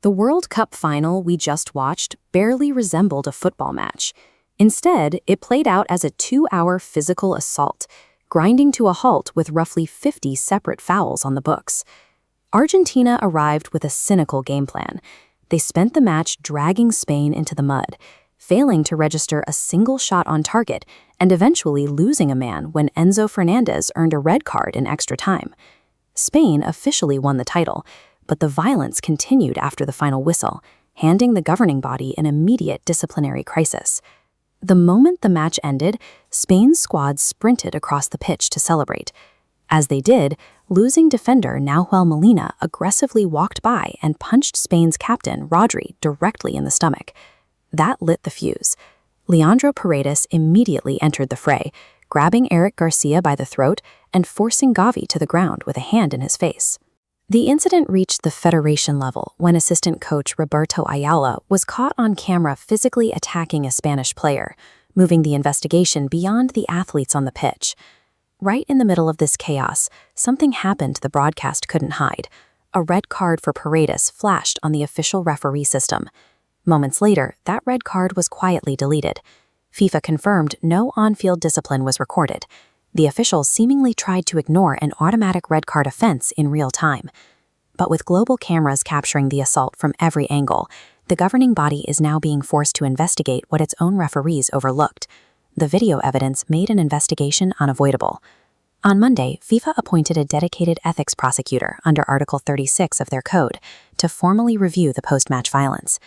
The World Cup final we just watched barely resembled a football match. Instead, it played out as a 2-hour physical assault, grinding to a halt with roughly 50 separate fouls on the books. Argentina arrived with a cynical game plan. They spent the match dragging Spain into the mud, failing to register a single shot on target and eventually losing a man when Enzo Fernandez earned a red card in extra time. Spain officially won the title, but the violence continued after the final whistle, handing the governing body an immediate disciplinary crisis. The moment the match ended, Spain's squad sprinted across the pitch to celebrate. As they did, losing defender Nahuel Molina aggressively walked by and punched Spain's captain, Rodri, directly in the stomach. That lit the fuse. Leandro Paredes immediately entered the fray, grabbing Eric Garcia by the throat and forcing Gavi to the ground with a hand in his face. The incident reached the federation level when assistant coach Roberto Ayala was caught on camera physically attacking a Spanish player, moving the investigation beyond the athletes on the pitch. Right in the middle of this chaos, something happened the broadcast couldn't hide. A red card for Paredes flashed on the official referee system. Moments later, that red card was quietly deleted. FIFA confirmed no on-field discipline was recorded. The officials seemingly tried to ignore an automatic red card offense in real time. But with global cameras capturing the assault from every angle, the governing body is now being forced to investigate what its own referees overlooked. The video evidence made an investigation unavoidable. On Monday, FIFA appointed a dedicated ethics prosecutor under Article 36 of their code to formally review the post-match violence.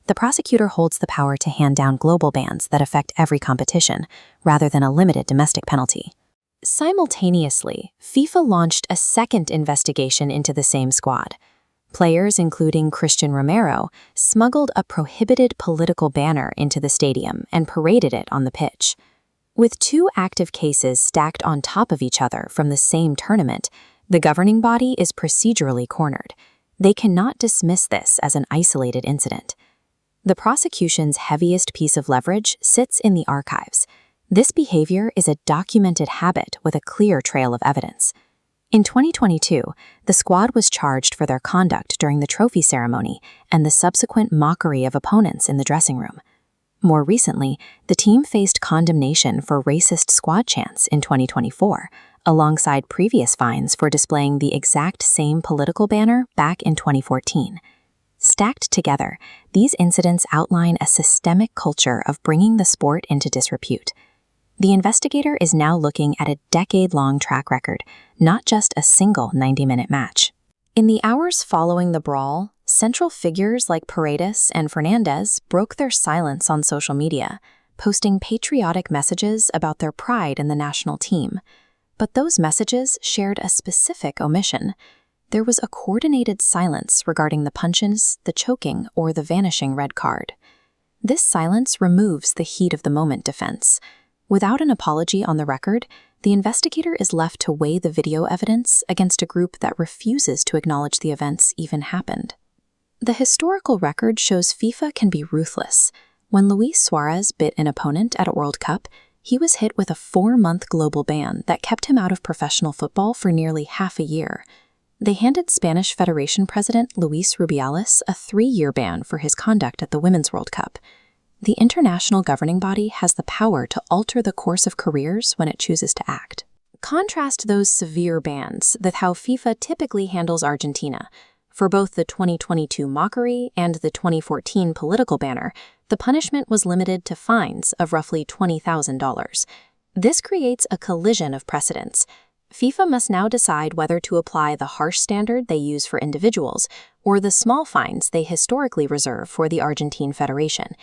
The prosecutor holds the power to hand down global bans that affect every competition, rather than a limited domestic penalty. Simultaneously, FIFA launched a second investigation into the same squad. Players, including Christian Romero, smuggled a prohibited political banner into the stadium and paraded it on the pitch. With 2 active cases stacked on top of each other from the same tournament, the governing body is procedurally cornered. They cannot dismiss this as an isolated incident. The prosecution's heaviest piece of leverage sits in the archives. This behavior is a documented habit with a clear trail of evidence. In 2022, the squad was charged for their conduct during the trophy ceremony and the subsequent mockery of opponents in the dressing room. More recently, the team faced condemnation for racist squad chants in 2024, alongside previous fines for displaying the exact same political banner back in 2014. Stacked together, these incidents outline a systemic culture of bringing the sport into disrepute. The investigator is now looking at a decade-long track record, not just a single 90-minute match. In the hours following the brawl, central figures like Paredes and Fernandez broke their silence on social media, posting patriotic messages about their pride in the national team. But those messages shared a specific omission. There was a coordinated silence regarding the punches, the choking, or the vanishing red card. This silence removes the heat of the moment defense. Without an apology on the record, the investigator is left to weigh the video evidence against a group that refuses to acknowledge the events even happened. The historical record shows FIFA can be ruthless. When Luis Suarez bit an opponent at a World Cup, he was hit with a 4-month global ban that kept him out of professional football for nearly half a year. They handed Spanish Federation President Luis Rubiales a 3-year ban for his conduct at the Women's World Cup. The international governing body has the power to alter the course of careers when it chooses to act. Contrast those severe bans with how FIFA typically handles Argentina. For both the 2022 mockery and the 2014 political banner, the punishment was limited to fines of roughly $20,000. This creates a collision of precedents. FIFA must now decide whether to apply the harsh standard they use for individuals or the small fines they historically reserve for the Argentine Federation.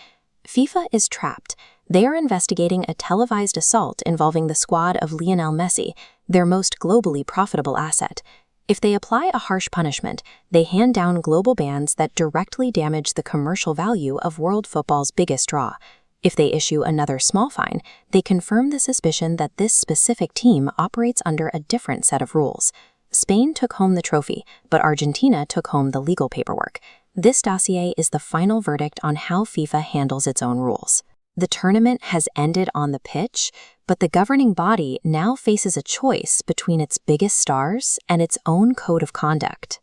FIFA is trapped. They are investigating a televised assault involving the squad of Lionel Messi, their most globally profitable asset. If they apply a harsh punishment, they hand down global bans that directly damage the commercial value of world football's biggest draw. If they issue another small fine, they confirm the suspicion that this specific team operates under a different set of rules. Spain took home the trophy, but Argentina took home the legal paperwork. This dossier is the final verdict on how FIFA handles its own rules. The tournament has ended on the pitch, but the governing body now faces a choice between its biggest stars and its own code of conduct.